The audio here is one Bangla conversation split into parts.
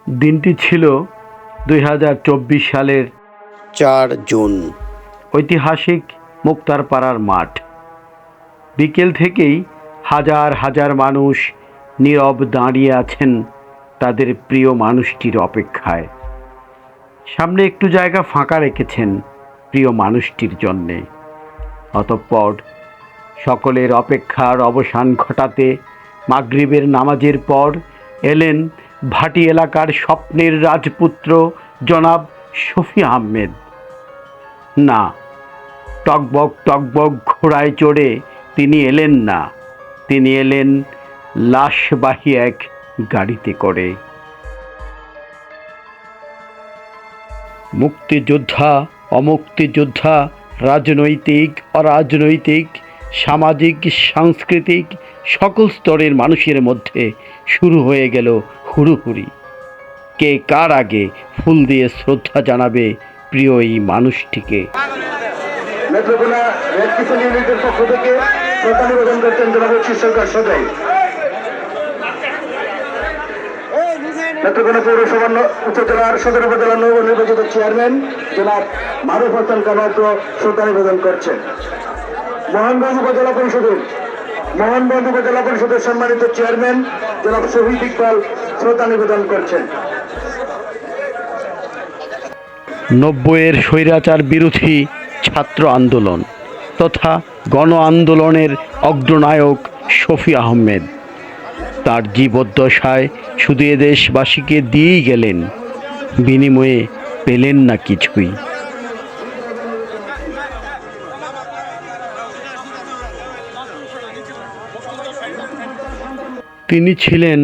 দিনটি ছিল ২০২৪ সালের ৪ জুন। ঐতিহাসিক মুক্তারপাড়ার মাঠ। বিকেল থেকেই হাজার হাজার মানুষ নীরব দাঁড়িয়ে আছেন তাদের প্রিয় মানুষটির অপেক্ষায়। সামনে একটু জায়গা ফাঁকা রেখেছেন প্রিয় মানুষটির জন্যে। অতঃপর সকলের অপেক্ষার অবসান ঘটাতে মাগরিবের নামাজের পর এলেন ভাটি এলাকার স্বপ্নের রাজপুত্র জনাব শফি আহমেদ। না, টকবক টকবক ঘোড়ায় চড়ে তিনি এলেন না, তিনি এলেন লাশবাহী এক গাড়িতে করে। মুক্তিযোদ্ধা, অমুক্তিযোদ্ধা, রাজনৈতিক, অরাজনৈতিক, সামাজিক, সাংস্কৃতিক সকল স্তরের মানুষের মধ্যে শুরু হয়ে গেল হুড়োহুড়ি। কে কার আগে ফুল দিয়ে শ্রদ্ধা জানাবে প্রিয় এই মানুষটিকে। নেত্রকোনা রেড ক্রিসেন্ট ইউনিটের পক্ষ থেকে শ্রদ্ধা নিবেদন করছেন জনাব সরকার সদাই। নেত্রকোনা পৌরসভা উপজেলার সদর উপজেলার নবনির্বাচিত চেয়ারম্যান জনাব মারুফ হাসান কামাত্র শ্রদ্ধা নিবেদন করছেন। মোহনগঞ্জ উপজেলা পরিষদের সম্মানিত চেয়ারম্যান জনাব শহীদ ইকবাল শ্রদ্ধা নিবেদন করছেন। ৯০-এর স্বৈরাচার বিরোধী ছাত্র আন্দোলন তথা গণ আন্দোলনের অগ্রনায়ক শফি আহমেদ তার জীবদ্দশায় শুধু এ দেশবাসীকে দিয়েই গেলেন, বিনিময়ে পেলেন না কিছুই। তিনি ছিলেন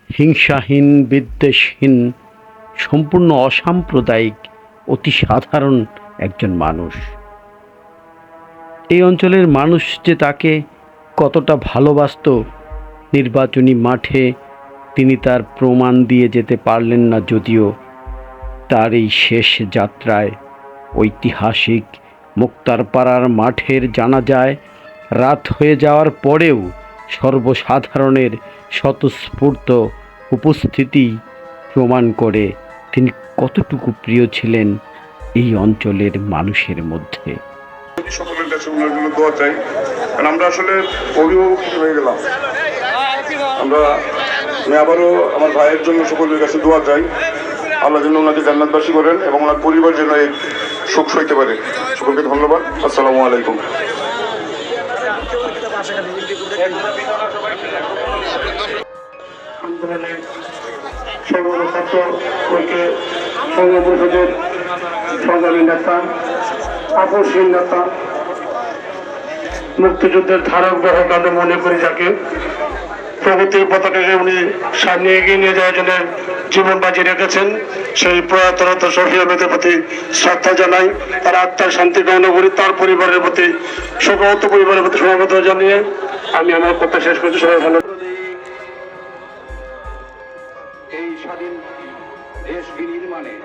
হিংসাহীন, বিদ্বেষহীন, সম্পূর্ণ অসাম্প্রদায়িক, অতি সাধারণ একজন মানুষ। এই অঞ্চলের মানুষ যে তাকে কতটা ভালোবাসত, নির্বাচনী মাঠে তিনি তার প্রমাণ দিয়ে যেতে পারলেন না, যদিও তার এই শেষ যাত্রায় ঐতিহাসিক মুক্তারপাড়ার মাঠের জানাজায় রাত হয়ে যাওয়ার পরেও সর্বসাধারণের স্বতঃস্ফূর্ত উপস্থিতি প্রমাণ করে তিনি কতটুকু প্রিয় ছিলেন এই অঞ্চলের মানুষের মধ্যে। সকলের কাছে ওনার জন্য দোয়া চাই, কারণ আমরা আসলে অভিভাবক হয়ে গেলাম। আমি আবারও আমার ভাইয়ের জন্য সকলের কাছে দোয়া চাই, আল্লাহ যেন ওনাকে জান্নাতবাসী করেন এবং ওনার পরিবার যেন এই সুখ সইতে পারে। সকলকে ধন্যবাদ। আসসালামু আলাইকুম। সংগ্রামী নেতা, আপসহীন নেতা, মুক্তিযুদ্ধের ধারক বাহক আমরা মনে করি যাকে, প্রগতির পতাকাকে উনি সামনে এগিয়ে নিয়ে যাওয়ার জন্য জীবন বাজি রেখেছেন, সেই প্রয়াতরত শফি আহমেদের প্রতি শ্রদ্ধা জানাই, তার আত্মার শান্তি কামনা করি, তার পরিবারের প্রতি শোকাহত পরিবারের প্রতি সমবেদনা জানিয়ে আমি আমার কথা শেষ করছি। সবাই ভালো। এই স্বাধীন দেশ বিনির্মাণে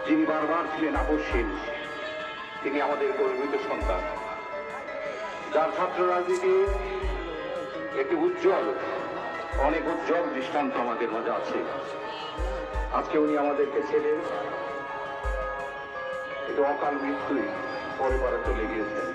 যিনি বারবার ছিলেন আপসহীন, তিনি আমাদের গর্বিত সন্তান, যার ছাত্র রাজনীতি একটি অনেক উজ্জ্বল দৃষ্টান্ত আমাদের মাঝে আছে। আজকে উনি আমাদেরকে ছেড়ে একটু অকাল মৃত্যুই পরিবারে চলে গিয়েছেন।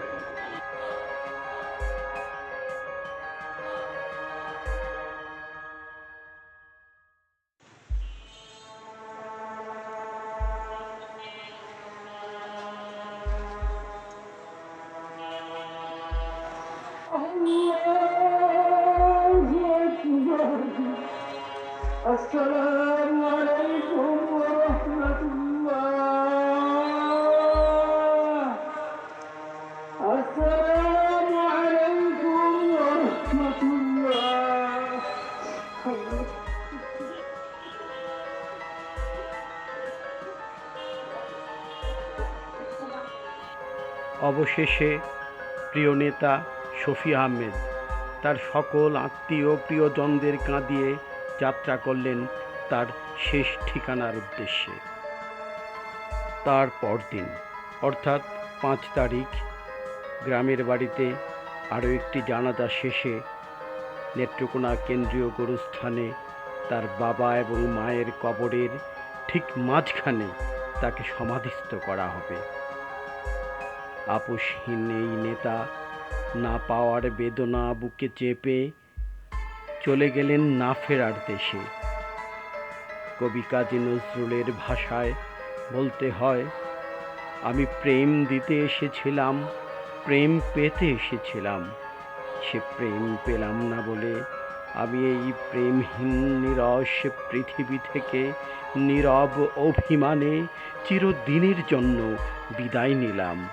আসসালামু আলাইকুম ওয়া রাহমাতুল্লাহ। আসসালামু আলাইকুম ওয়া রাহমাতুল্লাহ। অবশেষে প্রিয় নেতা শফি আহমেদ তার সকল আত্মীয় প্রিয়জনদের কাঁদিয়ে যাত্রা করলেন তার শেষ ঠিকানার উদ্দেশ্যে। তার পরদিন অর্থাৎ ৫ তারিখ গ্রামের বাড়িতে আরও একটি জানাজা শেষে নেত্রকোনা কেন্দ্রীয় গোরস্থানে তার বাবা এবং মায়ের কবরের ঠিক মাঝখানে তাকে সমাধিস্থ করা হবে। আপোষহীন এই নেতা না পাওয়ার বেদনা বুকে চেপে চলে গেলেন না ফেরার দেশে। কবি কাজী নজরুলের ভাষায় বলতে হয়, আমি প্রেম দিতে এসেছিলাম, প্রেম পেতে এসেছিলাম, সে প্রেম পেলাম না বলে আমি এই প্রেমহীন নিরস পৃথিবী থেকে নীরব অভিমানে চিরদিনের জন্য বিদায় নিলাম।